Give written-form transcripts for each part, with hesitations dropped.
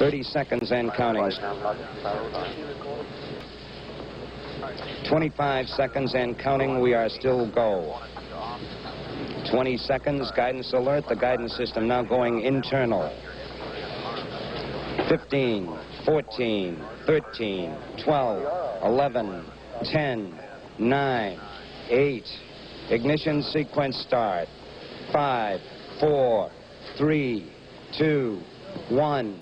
30 seconds and counting. 25 seconds and counting. We are still go. 20 seconds. Guidance alert. The guidance system now going internal. 15, 14, 13, 12, 11, 10, 9, 8. Ignition sequence start. 5, 4, 3, 2, 1.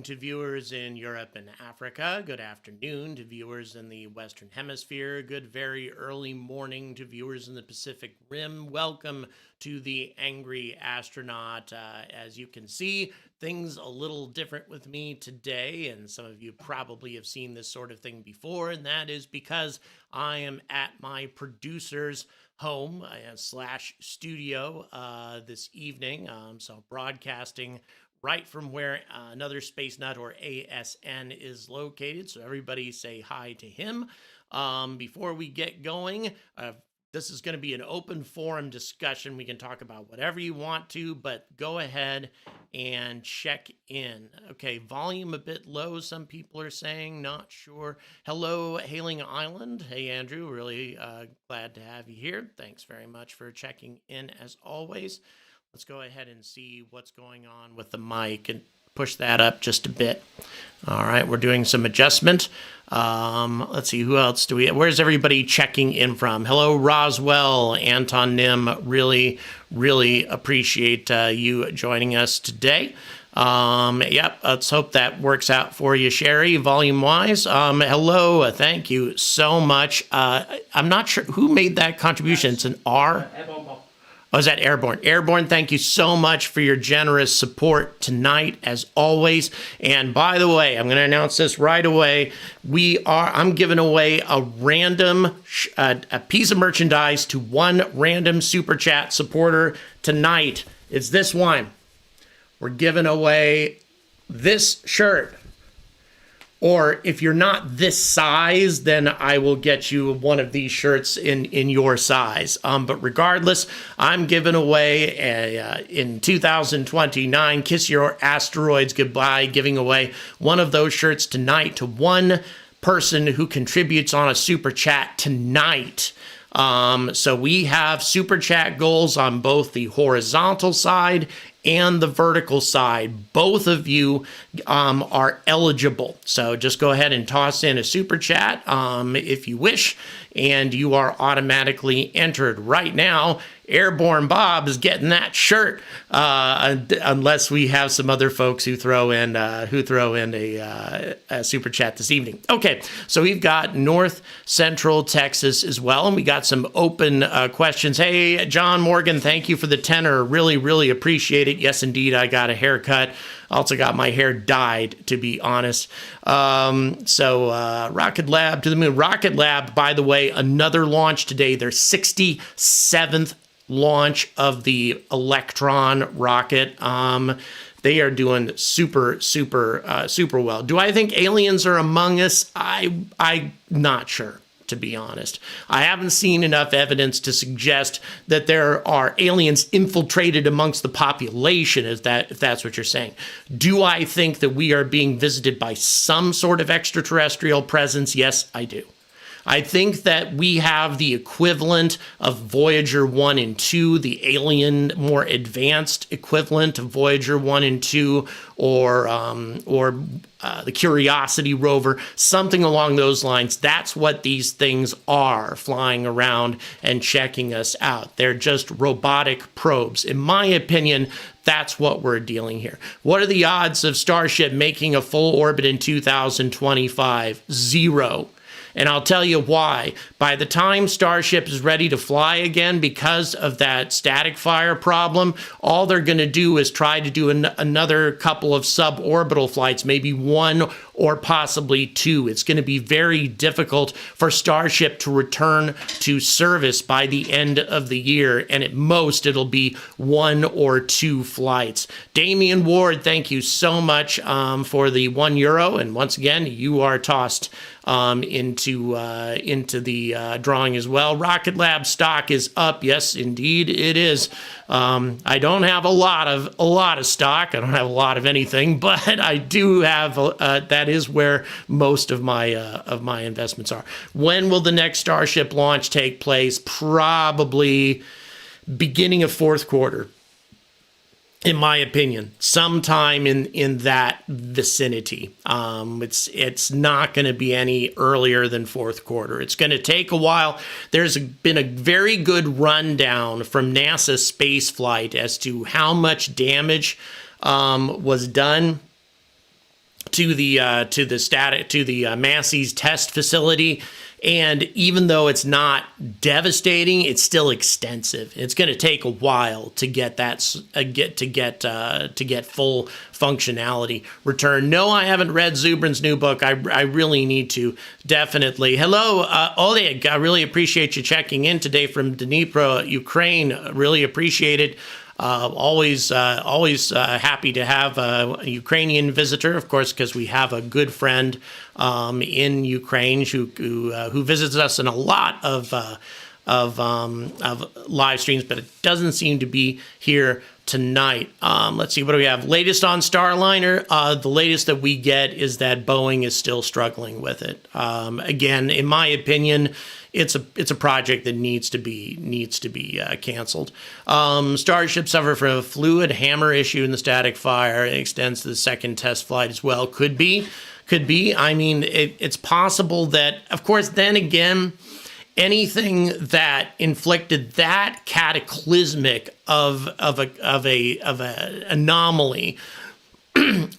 To viewers in Europe and Africa, good afternoon to viewers in the Western Hemisphere, good very early morning to viewers in the Pacific Rim. Welcome to the Angry Astronaut. As you can see, things a little different with me today, and some of you probably have seen this sort of thing before, and that is because I am at my producer's home slash studio this evening. So broadcasting right from where another space nut or ASN is located. So everybody say hi to him. Before we get going, this is going to be an open forum discussion. We can talk about whatever you want to, but go ahead and check in. Okay, volume a bit low, some people are saying, not sure. Hello, Hailing Island. Hey, Andrew, really glad to have you here. Thanks very much for checking in as always. Let's go ahead and see what's going on with the mic and push that up just a bit. All right, we're doing some adjustment. Let's see, who else do we have? Where's everybody checking in from? Hello, Roswell, Anton Nim. Really, really appreciate you joining us today. Yep, let's hope that works out for you, Sherry, volume-wise. Hello, thank you so much. I'm not sure who made that contribution. It's an R. Oh, is that Airborne? Airborne, thank you so much for your generous support tonight, as always. And by the way, I'm going to announce this right away. I'm giving away a random a piece of merchandise to one random Super Chat supporter tonight. It's this one. We're giving away this shirt. Or if you're not this size, then I will get you one of these shirts in your size. But regardless, I'm giving away in 2029, Kiss Your Asteroids Goodbye, giving away one of those shirts tonight to one person who contributes on a Super Chat tonight. So we have Super Chat goals on both the horizontal side and the vertical side. Both of you are eligible. So just go ahead and toss in a Super Chat if you wish, and you are automatically entered. Right now, Airborne Bob is getting that shirt, unless we have some other folks who throw in a Super Chat this evening. Okay, so we've got North Central Texas as well, and we got some open questions. Hey, John Morgan, thank you for the tenor. Really, really appreciate it. Yes, indeed, I got a haircut. Also got my hair dyed, to be honest. Rocket Lab to the moon. Rocket Lab, by the way, another launch today. Their 67th launch of the Electron rocket. They are doing super well. Do I think aliens are among us? I'm not sure, to be honest. I haven't seen enough evidence to suggest that there are aliens infiltrated amongst the population, if that's what you're saying. Do I think that we are being visited by some sort of extraterrestrial presence? Yes, I do. I think that we have the equivalent of Voyager 1 and 2, the alien, more advanced equivalent of Voyager 1 and 2, or the Curiosity rover, something along those lines. That's what these things are, flying around and checking us out. They're just robotic probes. In my opinion, that's what we're dealing here. What are the odds of Starship making a full orbit in 2025? 0. And I'll tell you why. By the time Starship is ready to fly again, because of that static fire problem, all they're going to do is try to do another couple of suborbital flights, maybe one or possibly two. It's going to be very difficult for Starship to return to service by the end of the year, and at most it'll be one or two flights. Damian Ward, thank you so much for the €1, and once again, you are tossed into the drawing as well. Rocket Lab stock is up. Yes, indeed, it is. I don't have a lot of stock. I don't have a lot of anything, but I do have. That is where most of my investments are. When will the next Starship launch take place? Probably beginning of fourth quarter. In my opinion, sometime in that vicinity. It's not going to be any earlier than fourth quarter. It's going to take a while. There's been a very good rundown from NASA spaceflight as to how much damage was done to the Massey's test facility. And even though it's not devastating, it's still extensive. It's going to take a while to get that to get full functionality return. No, I haven't read Zubrin's new book. I really need to, definitely. Hello, Oleg. I really appreciate you checking in today from Dnipro, Ukraine. Really appreciate it. Always happy to have a Ukrainian visitor, of course, because we have a good friend in Ukraine who visits us in a lot of live streams, but it doesn't seem to be here tonight. Let's see, what do we have? Latest on Starliner. The latest that we get is that Boeing is still struggling with it. Again, in my opinion, it's a project that needs to be canceled. Starship suffered from a fluid hammer issue in the static fire. It extends to the second test flight as well. Could be. I mean, it's possible that, of course, then again, anything that inflicted that cataclysmic of a anomaly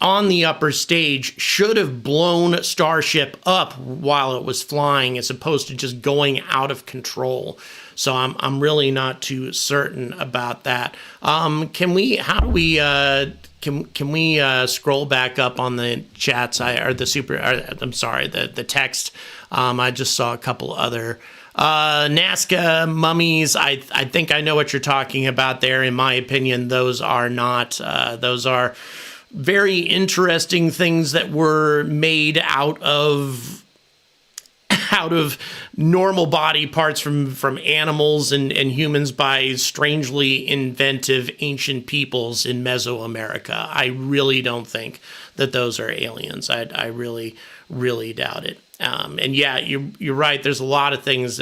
on the upper stage should have blown Starship up while it was flying, as opposed to just going out of control. So I'm really not too certain about that. Can we scroll back up on the chats? The text. I just saw a couple other Nazca mummies. I think I know what you're talking about there. In my opinion, those are not. Those are very interesting things that were made out of normal body parts from animals and humans by strangely inventive ancient peoples in Mesoamerica. I really don't think that those are aliens. I really, really doubt it. And yeah, you're right. There's just a lot of things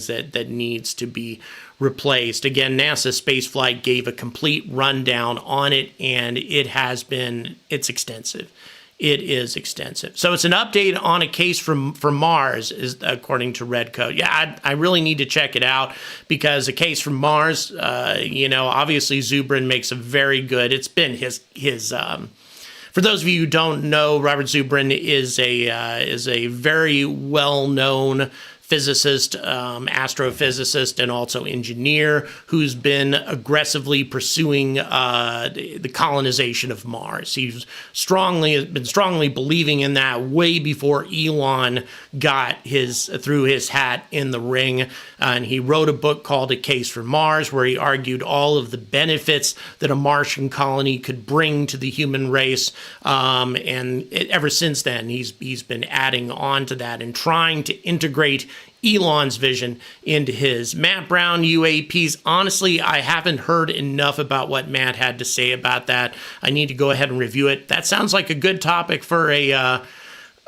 that needs to be replaced. Again, NASA spaceflight gave a complete rundown on it, and it's extensive. It is extensive. So it's an update on a case from Mars, is according to Redcoat. Yeah, I really need to check it out, because a case from Mars, obviously Zubrin makes a very good. It's been his. For those of you who don't know, Robert Zubrin is a very well-known physicist, astrophysicist, and also engineer who's been aggressively pursuing the colonization of Mars. He's been strongly believing in that way before Elon threw his hat in the ring. And he wrote a book called A Case for Mars, where he argued all of the benefits that a Martian colony could bring to the human race. Ever since then, he's been adding on to that and trying to integrate Elon's vision into his. Matt Brown, UAPs. Honestly, I haven't heard enough about what Matt had to say about that. I need to go ahead and review it. That sounds like a good topic for a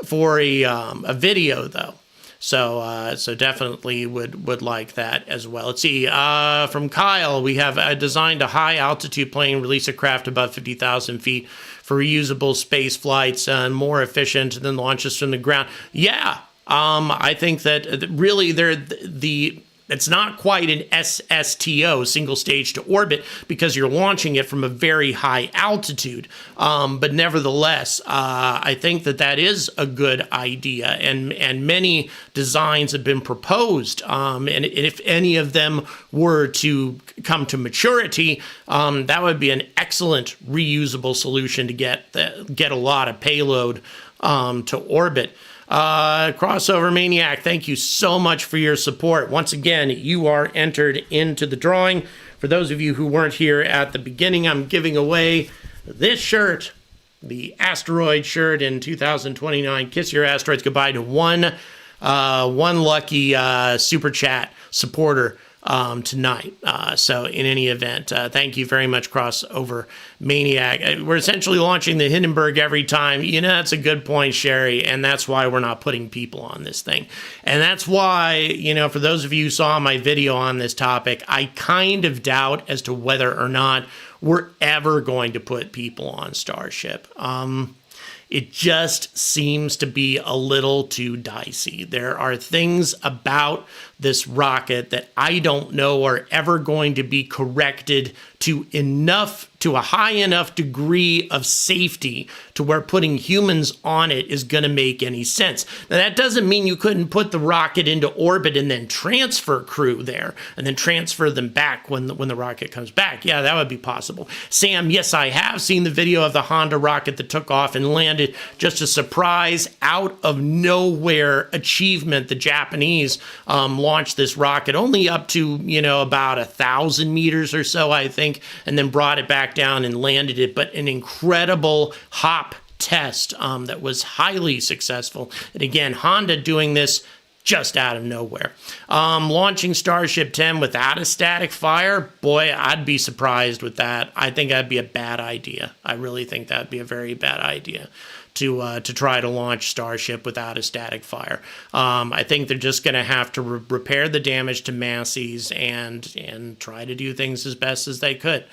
video, though. So definitely would like that as well. Let's see. From Kyle, we have designed a high altitude plane, release a craft above 50,000 feet for reusable space flights and more efficient than launches from the ground. Yeah. I think that really the It's not quite an SSTO, single stage to orbit, because you're launching it from a very high altitude. But nevertheless, I think that is a good idea, and many designs have been proposed. And if any of them were to come to maturity, that would be an excellent reusable solution to get a lot of payload to orbit. Crossover Maniac, thank you so much for your support. Once again, you are entered into the drawing. For those of you who weren't here at the beginning, I'm giving away this shirt, the asteroid shirt in 2029. Kiss your asteroids goodbye to one lucky super chat supporter tonight. So in any event, thank you very much, Crossover Maniac. We're essentially launching the Hindenburg every time. That's a good point, Sherry, and that's why we're not putting people on this thing. And that's why, for those of you who saw my video on this topic, I kind of doubt as to whether or not we're ever going to put people on Starship. It just seems to be a little too dicey. There are things about this rocket that I don't know are ever going to be corrected to a high enough degree of safety to where putting humans on it is going to make any sense. Now, that doesn't mean you couldn't put the rocket into orbit and then transfer crew there and then transfer them back when the rocket comes back. Yeah, that would be possible. Sam, yes, I have seen the video of the Honda rocket that took off and landed. Just a surprise, out of nowhere achievement. The Japanese launched this rocket only up to, about 1,000 meters or so, I think, and then brought it back down and landed it. But an incredible hop test that was highly successful. And again, Honda doing this just out of nowhere. Launching Starship 10 without a static fire, boy, I'd be surprised with that. I think that'd be a bad idea. I really think that'd be a very bad idea to try to launch Starship without a static fire. I think they're just going to have to repair the damage to Massey's and try to do things as best as they could.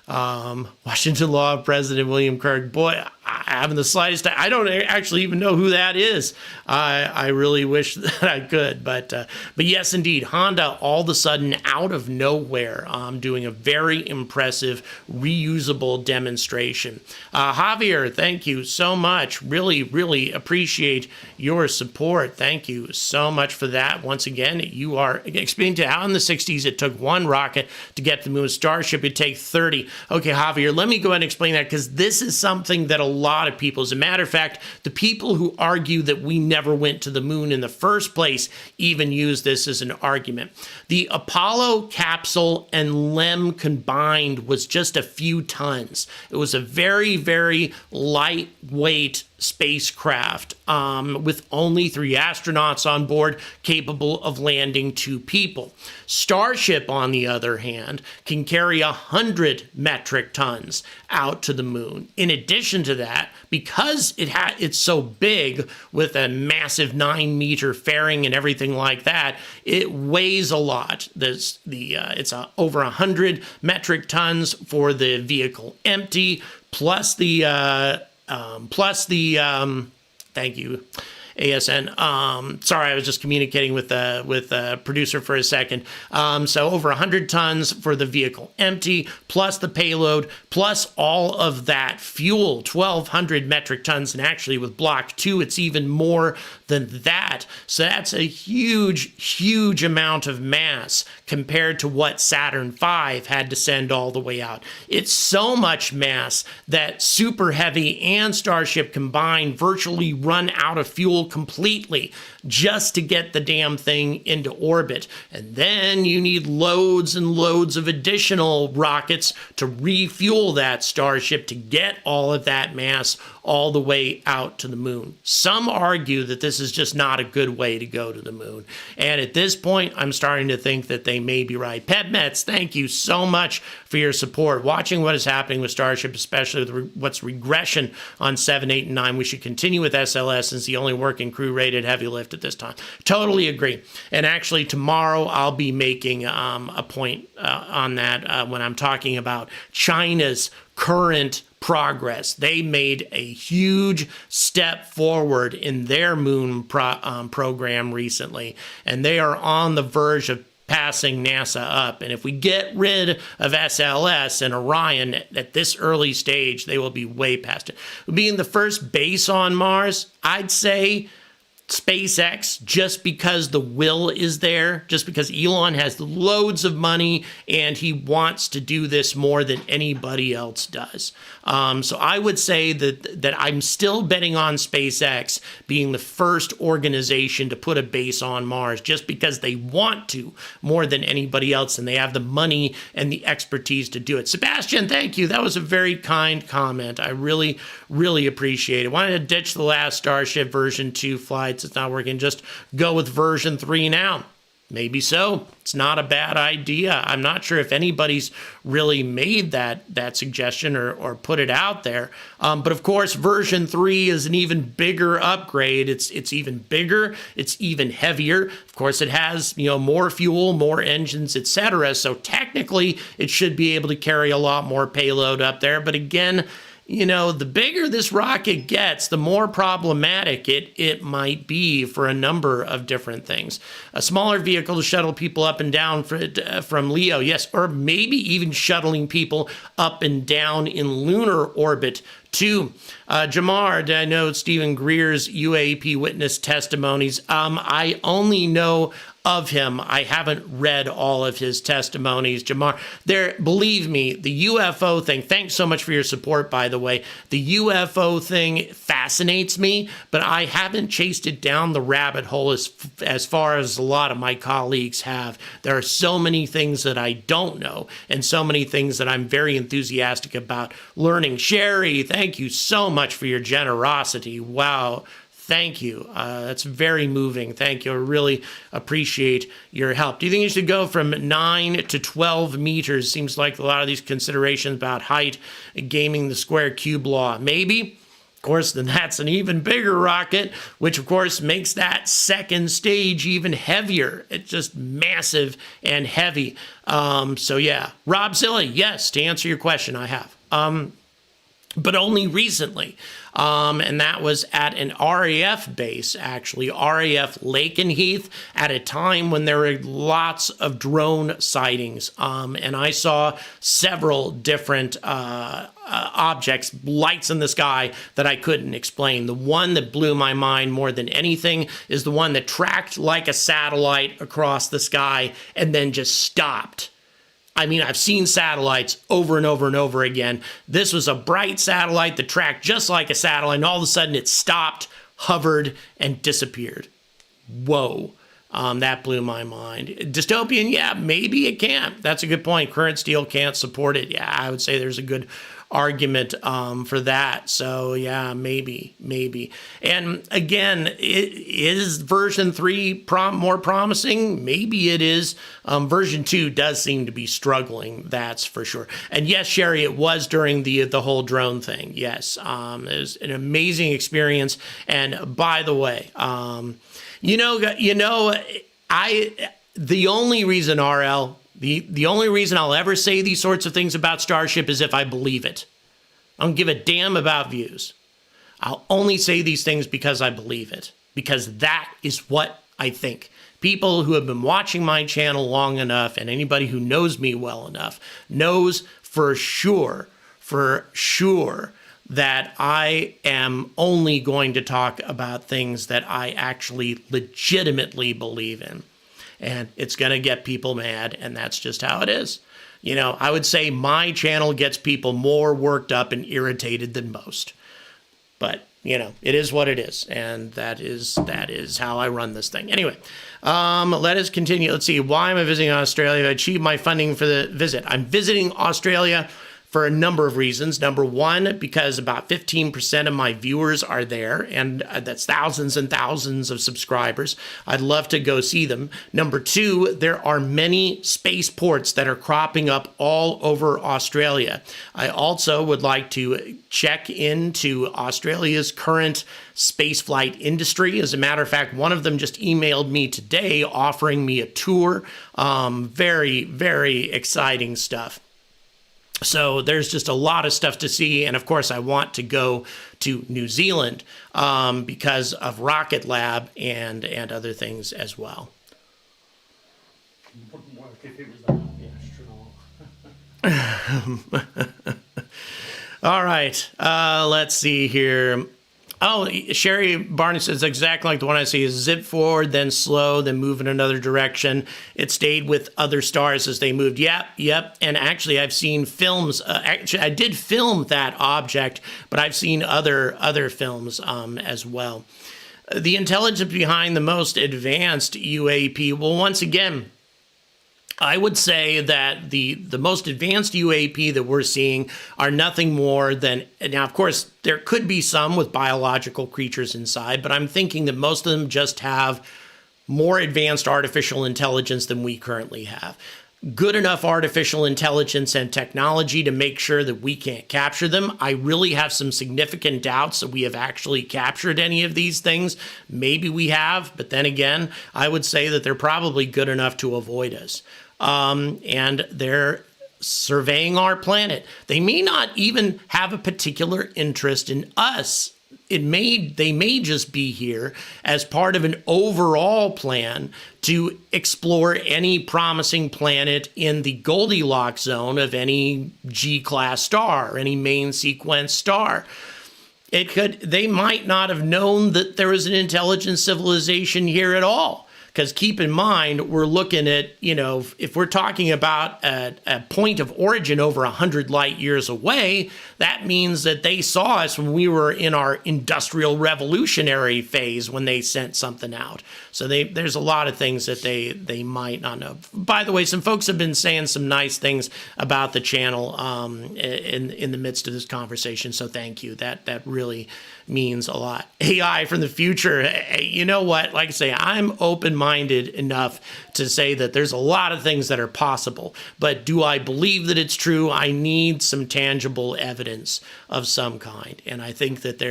Washington Law President William Kirk, boy, I haven't the slightest, I don't actually even know who that is. I really wish that I could, but yes, indeed, Honda all of a sudden out of nowhere, doing a very impressive reusable demonstration. Javier, thank you so much. Really, really appreciate your support. Thank you so much for that. Once again, you are explaining to how in the 60s it took one rocket to get to the moon. Starship, it'd take 30. Okay, Javier, let me go ahead and explain that, because this is something that a lot of people, as a matter of fact, the people who argue that we never went to the moon in the first place even use this as an argument. The Apollo capsule and LEM combined was just a few tons. It was a very, very lightweight spacecraft with only 3 astronauts on board, capable of landing 2 people. Starship, on the other hand, can carry 100 metric tons out to the moon. In addition to that, because it's so big with a massive 9-meter fairing and everything like that, it weighs a lot. It's over 100 metric tons for the vehicle empty, plus the thank you, ASN. Sorry, I was just communicating with the producer for a second. So over 100 tons for the vehicle empty, plus the payload, plus all of that fuel, 1,200 metric tons. And actually with Block 2, it's even more than that. So that's a huge, huge amount of mass compared to what Saturn V had to send all the way out. It's so much mass that Super Heavy and Starship combined virtually run out of fuel completely just to get the damn thing into orbit. And then you need loads and loads of additional rockets to refuel that Starship to get all of that mass all the way out to the moon. Some argue that this is just not a good way to go to the moon. And at this point, I'm starting to think that they may be right. PetMets, thank you so much for your support. Watching what is happening with Starship, especially with what's regression on 7, 8, and 9, we should continue with SLS since the only working crew-rated heavy lift at this time. Totally agree. And actually, tomorrow I'll be making a point on that when I'm talking about China's current progress. They made a huge step forward in their moon program recently, and they are on the verge of passing NASA up. And if we get rid of SLS and Orion at this early stage, they will be way past it. Being the first base on Mars, I'd say SpaceX, just because the will is there, just because Elon has loads of money and he wants to do this more than anybody else does. So I would say that I'm still betting on SpaceX being the first organization to put a base on Mars, just because they want to more than anybody else, and they have the money and the expertise to do it. Sebastian, thank you. That was a very kind comment. I really, really appreciate it. Wanted to ditch the last Starship version 2 flights. It's not working. Just go with version 3 now. Maybe so. It's not a bad idea. I'm not sure if anybody's really made that suggestion or put it out there. But of course, version 3 is an even bigger upgrade. It's even bigger. It's even heavier. Of course, it has, more fuel, more engines, etc. So technically, it should be able to carry a lot more payload up there. But again, the bigger this rocket gets, the more problematic it might be for a number of different things. A smaller vehicle to shuttle people up and down from LEO, yes, or maybe even shuttling people up and down in lunar orbit too. Jamar, I know Stephen Greer's UAP witness testimonies. I only know of him. I haven't read all of his testimonies. Jamar, believe me, the UFO thing, thanks so much for your support, by the way. The UFO thing fascinates me, but I haven't chased it down the rabbit hole as far as a lot of my colleagues have. There are so many things that I don't know, and so many things that I'm very enthusiastic about learning. Sherry, thank you so much for your generosity. Wow. Thank you. That's very moving. Thank you. I really appreciate your help. Do you think you should go from 9 to 12 meters? Seems like a lot of these considerations about height, gaming the square cube law. Maybe. Of course, then that's an even bigger rocket, which of course makes that second stage even heavier. It's just massive and heavy. So yeah, Rob Silly, yes, to answer your question, I have. But only recently. And that was at an RAF base, actually, RAF Lakenheath, at a time when there were lots of drone sightings. And I saw several different objects, lights in the sky that I couldn't explain. The one that blew my mind more than anything is the one that tracked like a satellite across the sky and then just stopped. I mean, I've seen satellites over and over and over again. This was a bright satellite that tracked just like a satellite, and all of a sudden it stopped, hovered, and disappeared. Whoa. That blew my mind. Dystopian, yeah, maybe it can't. That's a good point. Current steel can't support it. Yeah, I would say there's a good argument for that. So yeah, maybe. And again, is version 3 more promising? Maybe it is. Version 2 does seem to be struggling, that's for sure. And yes, Sherry, it was during the whole drone thing. Yes, it was an amazing experience. And by the way, the only reason, RL, the only reason I'll ever say these sorts of things about Starship is if I believe it. I don't give a damn about views. I'll only say these things because I believe it, because that is what I think. People who have been watching my channel long enough, and anybody who knows me well enough, knows for sure that I am only going to talk about things that I actually legitimately believe in. And it's going to get people mad, and that's just how it is. I would say my channel gets people more worked up and irritated than most. But, it is what it is, and that is how I run this thing. Anyway, let us continue. Let's see. Why am I visiting Australia? I achieved my funding for the visit. I'm visiting Australia for a number of reasons. Number one, because about 15% of my viewers are there, and that's thousands and thousands of subscribers. I'd love to go see them. Number two, there are many spaceports that are cropping up all over Australia. I also would like to check into Australia's current spaceflight industry. As a matter of fact, one of them just emailed me today offering me a tour. Very, very exciting stuff. So there's just a lot of stuff to see. And of course, I want to go to New Zealand because of Rocket Lab and other things as well. Wouldn't work if it was a happy astronaut. All right, let's see here. Oh, Sherry Barney says exactly like the one I see is zip forward, then slow, then move in another direction. It stayed with other stars as they moved. Yep. And actually, I've seen films. Actually, I did film that object, but I've seen other films as well. The intelligence behind the most advanced UAP. Well, once again, I would say that the most advanced UAP that we're seeing are nothing more than, now, of course, there could be some with biological creatures inside, but I'm thinking that most of them just have more advanced artificial intelligence than we currently have. Good enough artificial intelligence and technology to make sure that we can't capture them. I really have some significant doubts that we have actually captured any of these things. Maybe we have, but then again, I would say that they're probably good enough to avoid us. And they're surveying our planet. They may not even have a particular interest in us. They may just be here as part of an overall plan to explore any promising planet in the Goldilocks zone of any G-class star, any main sequence star. They might not have known that there was an intelligent civilization here at all. Because keep in mind, we're looking at, if we're talking about a point of origin over 100 light years away, that means that they saw us when we were in our industrial revolutionary phase when they sent something out. So there's a lot of things that they might not know. By the way, some folks have been saying some nice things about the channel in the midst of this conversation. So thank you. That really means a lot. AI from the future. You know what? Like I say, I'm open-minded enough to say that there's a lot of things that are possible. But do I believe that it's true? I need some tangible evidence of some kind. And I think that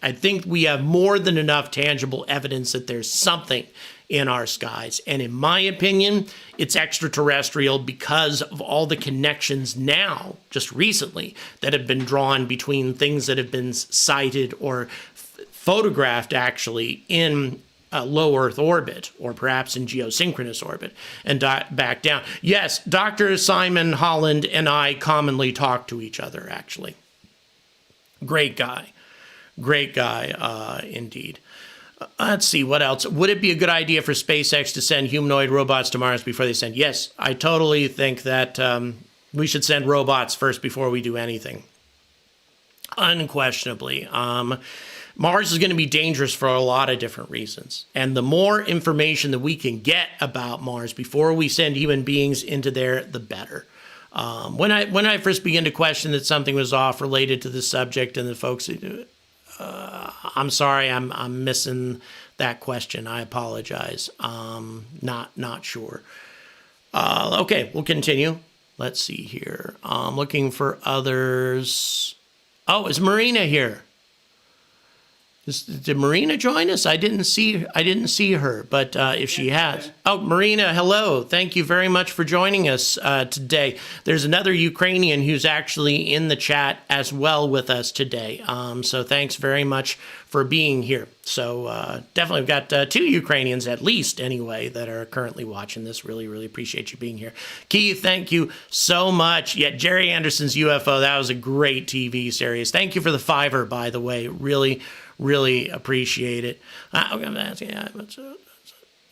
I think we have more than enough tangible evidence that there's something in our skies. And in my opinion, it's extraterrestrial because of all the connections now, just recently, that have been drawn between things that have been sighted or photographed actually in low Earth orbit, or perhaps in geosynchronous orbit, and back down. Yes, Dr. Simon Holland and I commonly talk to each other, actually. Great guy. Indeed. Let's see, what else? Would it be a good idea for SpaceX to send humanoid robots to Mars before they send? Yes, I totally think that we should send robots first before we do anything. Unquestionably. Mars is going to be dangerous for a lot of different reasons. And the more information that we can get about Mars before we send human beings into there, the better. When I first began to question that something was off related to the subject and the folks who do it, I'm sorry, I'm missing that question. I apologize. Not sure. Okay, we'll continue. Let's see here. I'm looking for others. Oh, is Marina here? Did Marina join us? I didn't see her, but if she has. Oh, Marina, hello. Thank you very much for joining us today. There's another Ukrainian who's actually in the chat as well with us today. So thanks very much for being here. So definitely we've got 2 Ukrainians at least anyway that are currently watching this. Really, really appreciate you being here. Keith, thank you so much. Yeah, Jerry Anderson's UFO, that was a great TV series. Thank you for the $5, by the way. Really appreciate it.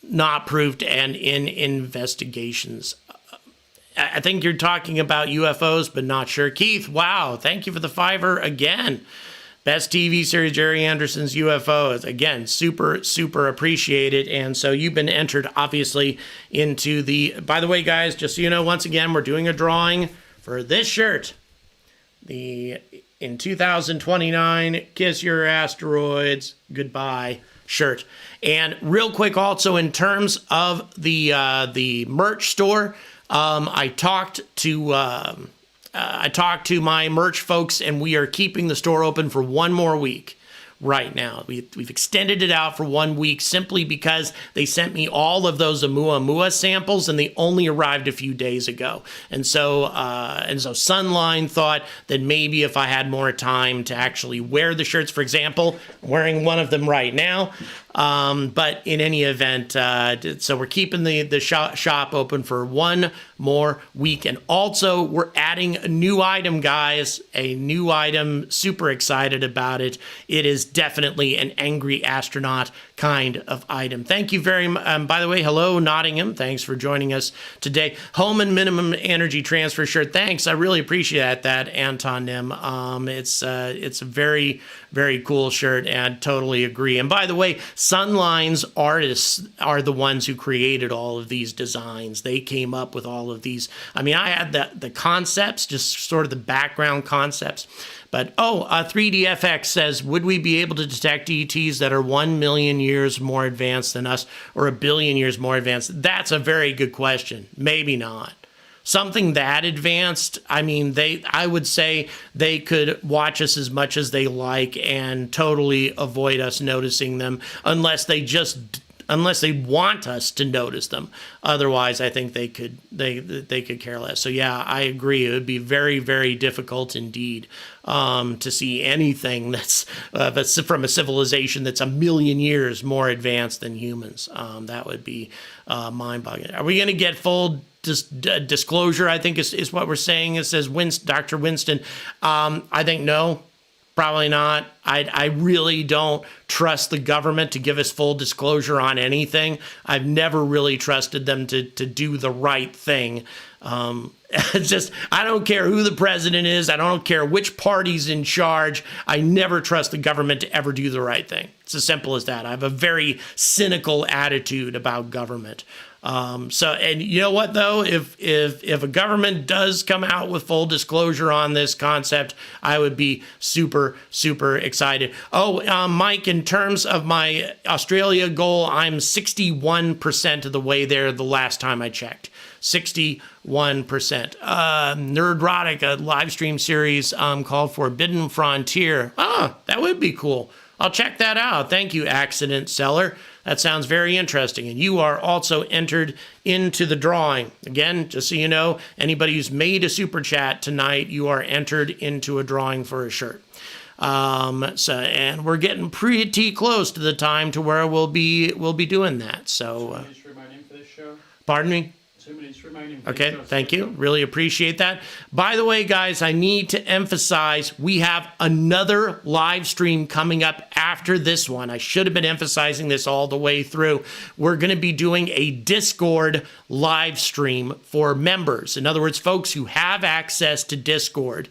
Not proved and in investigations. I think you're talking about UFOs, but not sure. Keith, wow, thank you for the $5 again. Best TV series, Jerry Anderson's UFOs. Again, super appreciated. And so you've been entered, obviously, into the... By the way, guys, just so you know, once again, we're doing a drawing for this shirt. In 2029, Kiss Your Asteroids, Goodbye shirt. And real quick, also, in terms of the merch store, I talked to my merch folks, and we are keeping the store open for one more week. Right now. We've extended it out for 1 week simply because they sent me all of those Oumuamua samples and they only arrived a few days ago. And so Sunline thought that maybe if I had more time to actually wear the shirts, for example, I'm wearing one of them right now, But in any event, so we're keeping the shop open for one more week. And also, we're adding a new item, guys. A new item. Super excited about it. It is definitely an angry astronaut kind of item. Thank you very much. By the way, hello, Nottingham. Thanks for joining us today. Home and minimum energy transfer shirt. Thanks. I really appreciate that, Anton Nim. It's a very, very cool shirt, and totally agree. And by the way, Sunline's artists are the ones who created all of these designs. They came up with all of these. I mean, I had the concepts, just sort of the background concepts. But, 3DFX says, would we be able to detect ETs that are 1 million years more advanced than us or 1 billion years more advanced? That's a very good question. Maybe not. Something that advanced, I mean, I would say they could watch us as much as they like and totally avoid us noticing them unless they want us to notice them. Otherwise, I think they could care less. So yeah, I agree. It would be very, very difficult indeed to see anything that's from a civilization that's 1 million years more advanced than humans. That would be mind-boggling. Are we going to get full disclosure? I think is what we're saying. It says Dr. Winston. I think no. Probably not. I really don't trust the government to give us full disclosure on anything. I've never really trusted them to do the right thing. It's just, I don't care who the president is. I don't care which party's in charge. I never trust the government to ever do the right thing. It's as simple as that. I have a very cynical attitude about government. And you know what, though? If a government does come out with full disclosure on this concept, I would be super, super excited. Mike, in terms of my Australia goal, I'm 61% of the way there the last time I checked. 61%. Nerdrotic, a live stream series called Forbidden Frontier. That would be cool. I'll check that out. Thank you, Accident Seller. That sounds very interesting. And you are also entered into the drawing. Again, just so you know, anybody who's made a super chat tonight, you are entered into a drawing for a shirt. And we're getting pretty close to the time to where we'll be doing that. So, pardon me? 2 minutes remaining. Okay, thank you. Really appreciate that. By the way, guys, I need to emphasize we have another live stream coming up after this one. I should have been emphasizing this all the way through. We're going to be doing a Discord live stream for members. In other words, folks who have access to Discord.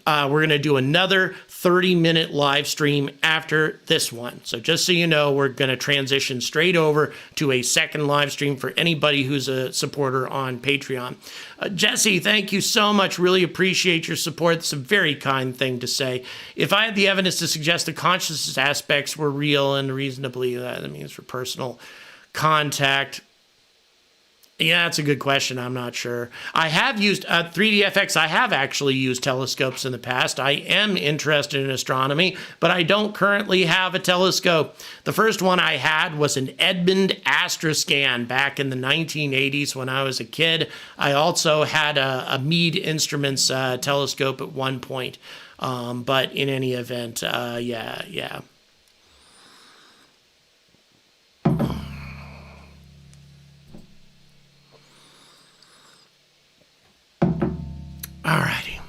We're going to do another 30-minute live stream after this one. So just so you know, we're going to transition straight over to a second live stream for anybody who's a supporter on Patreon. Jesse, thank you so much. Really appreciate your support. It's a very kind thing to say. If I had the evidence to suggest the consciousness aspects were real and reasonably, that means for personal contact. Yeah, that's a good question. I'm not sure. I have used 3DFX. I have actually used telescopes in the past. I am interested in astronomy, but I don't currently have a telescope. The first one I had was an Edmund Astroscan back in the 1980s when I was a kid. I also had a Meade Instruments telescope at one point. But in any event, yeah. All righty.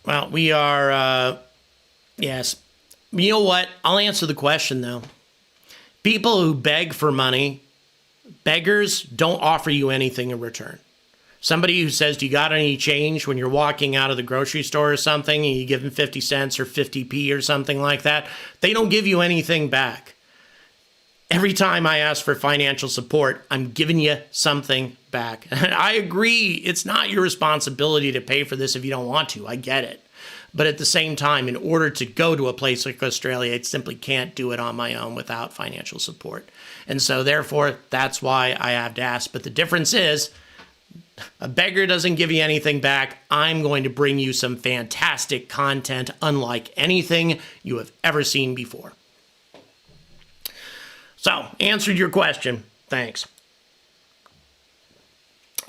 Well, we are, yes. You know what? I'll answer the question, though. People who beg for money, beggars don't offer you anything in return. Somebody who says, do you got any change when you're walking out of the grocery store or something and you give them 50 cents or 50p or something like that, they don't give you anything back. Every time I ask for financial support, I'm giving you something back. I agree, it's not your responsibility to pay for this if you don't want to. I get it. But at the same time, in order to go to a place like Australia, I simply can't do it on my own without financial support. And so therefore, that's why I have to ask. But the difference is, a beggar doesn't give you anything back. I'm going to bring you some fantastic content unlike anything you have ever seen before. So, answered your question. Thanks.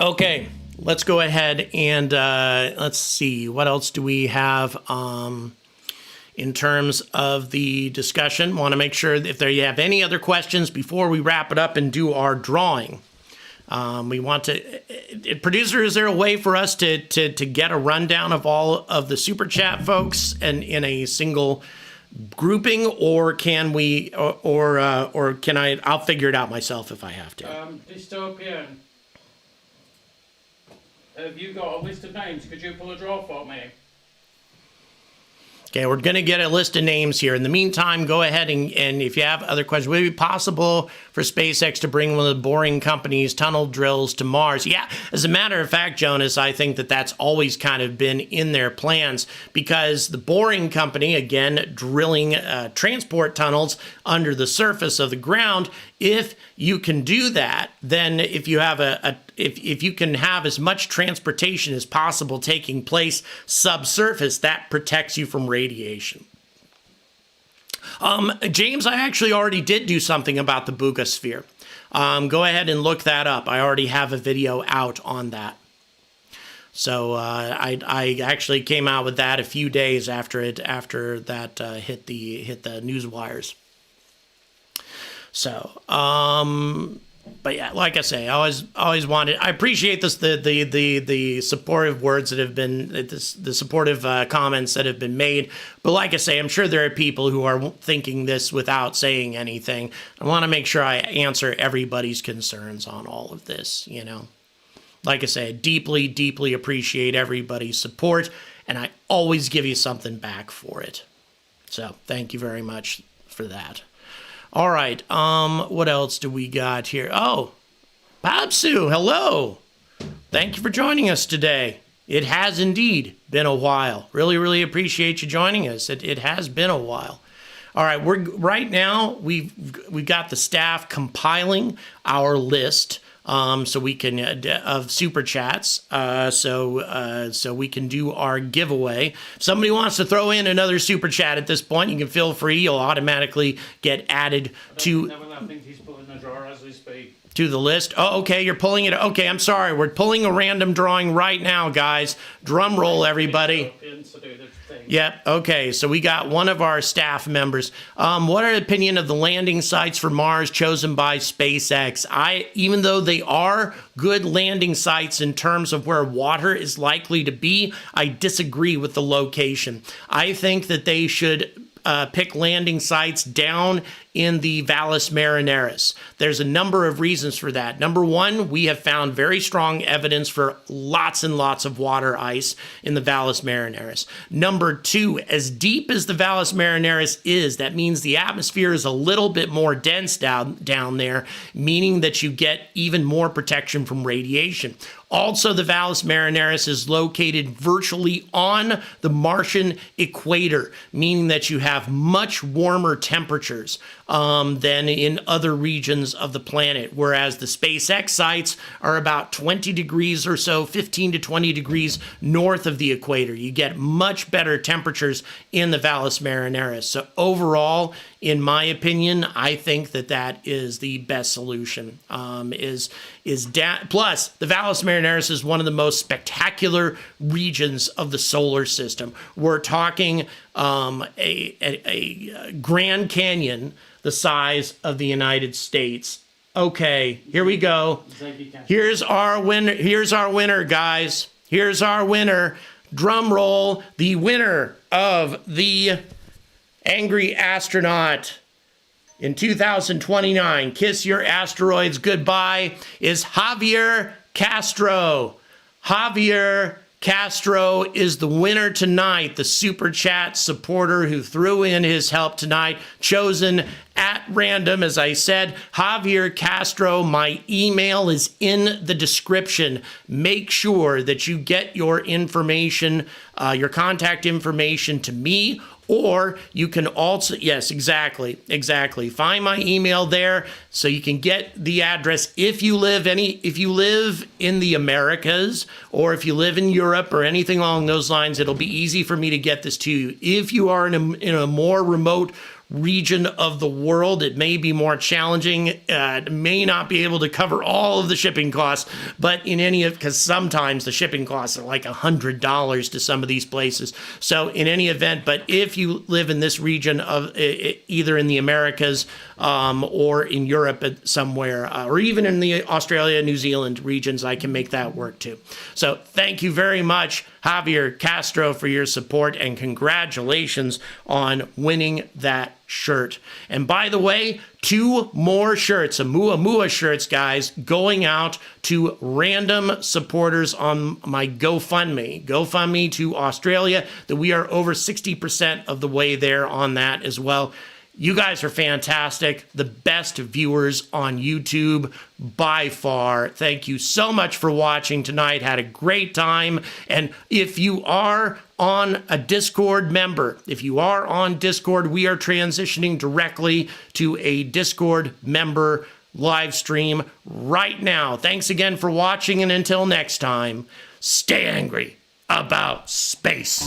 Okay, let's go ahead and let's see. What else do we have in terms of the discussion? Want to make sure that if you have any other questions before we wrap it up and do our drawing. We want to, producer, is there a way for us to get a rundown of all of the Super Chat folks and in a single grouping, or can we, or can I'll figure it out myself if I have to. Dystopian. Have you got a list of names? Could you pull a draw for me? Okay, we're going to get a list of names here. In the meantime, go ahead and if you have other questions, would it be possible for SpaceX to bring one of the Boring Company's tunnel drills to Mars? Yeah, as a matter of fact, Jonas, I think that that's always kind of been in their plans, because the Boring Company, again, drilling transport tunnels under the surface of the ground, if you can do that, then if you have if you can have as much transportation as possible taking place subsurface, that protects you from radiation. James, I actually already did do something about the Boogosphere. Go ahead and look that up. I already have a video out on that. So I actually came out with that a few days after that hit the news wires. So, but yeah, like I say, I always wanted. I appreciate this, the supportive words that have been, the supportive comments that have been made. But like I say, I'm sure there are people who are thinking this without saying anything. I want to make sure I answer everybody's concerns on all of this. You know, like I say, I deeply, deeply appreciate everybody's support, and I always give you something back for it. So thank you very much for that. All right, what else do we got here? Oh, Babsu, hello. Thank you for joining us today. It has indeed been a while. Really, really appreciate you joining us. It has been a while. All right, right now we've got the staff compiling our list so we can of super chats so we can do our giveaway. If somebody wants to throw in another super chat at this point, you can feel free. You'll automatically get added to the list. Oh, okay, you're pulling it. Okay, I'm sorry. We're pulling a random drawing right now, guys. Drum roll, everybody. Yep. Okay. So we got one of our staff members. What are the opinion of the landing sites for Mars chosen by SpaceX? Even though they are good landing sites in terms of where water is likely to be, I disagree with the location. I think that they should pick landing sites down in the Valles Marineris. There's a number of reasons for that. Number one, we have found very strong evidence for lots and lots of water ice in the Valles Marineris. Number two, as deep as the Valles Marineris is, that means the atmosphere is a little bit more dense down there, meaning that you get even more protection from radiation. Also, the Valles Marineris is located virtually on the Martian equator, meaning that you have much warmer temperatures than in other regions of the planet, whereas the SpaceX sites are about 20 degrees or so, 15 to 20 degrees north of the equator. You get much better temperatures in the Valles Marineris. So overall, in my opinion, I think that is the best solution. Plus, the Valles Marineris is one of the most spectacular regions of the solar system. We're talking a Grand Canyon the size of the United States. Okay, here we go. Here's our winner, guys. Here's our winner. Drum roll. The winner of the Angry Astronaut in 2029, Kiss Your Asteroids Goodbye, is Javier Castro. Javier Castro is the winner tonight, the Super Chat supporter who threw in his help tonight, chosen at random. As I said, Javier Castro, my email is in the description. Make sure that you get your information, your contact information to me, or you can also, yes, exactly. Find my email there so you can get the address. If you live in the Americas, or if you live in Europe or anything along those lines, it'll be easy for me to get this to you. If you are in a more remote region of the world. It may be more challenging, may not be able to cover all of the shipping costs, but in any of, because sometimes the shipping costs are like $100 to some of these places. So in any event, but if you live in this region of either in the Americas or in Europe somewhere, or even in the Australia, New Zealand regions, I can make that work too. So thank you very much, Javier Castro, for your support, and congratulations on winning that shirt. And by the way, 2 more shirts, Mua shirts, guys, going out to random supporters on my GoFundMe to Australia, that we are over 60% of the way there on that as well. You guys are fantastic. The best viewers on YouTube by far. Thank you so much for watching tonight. Had a great time. And if you are on a Discord member, we are transitioning directly to a Discord member live stream right now. Thanks again for watching, and until next time, stay angry about space.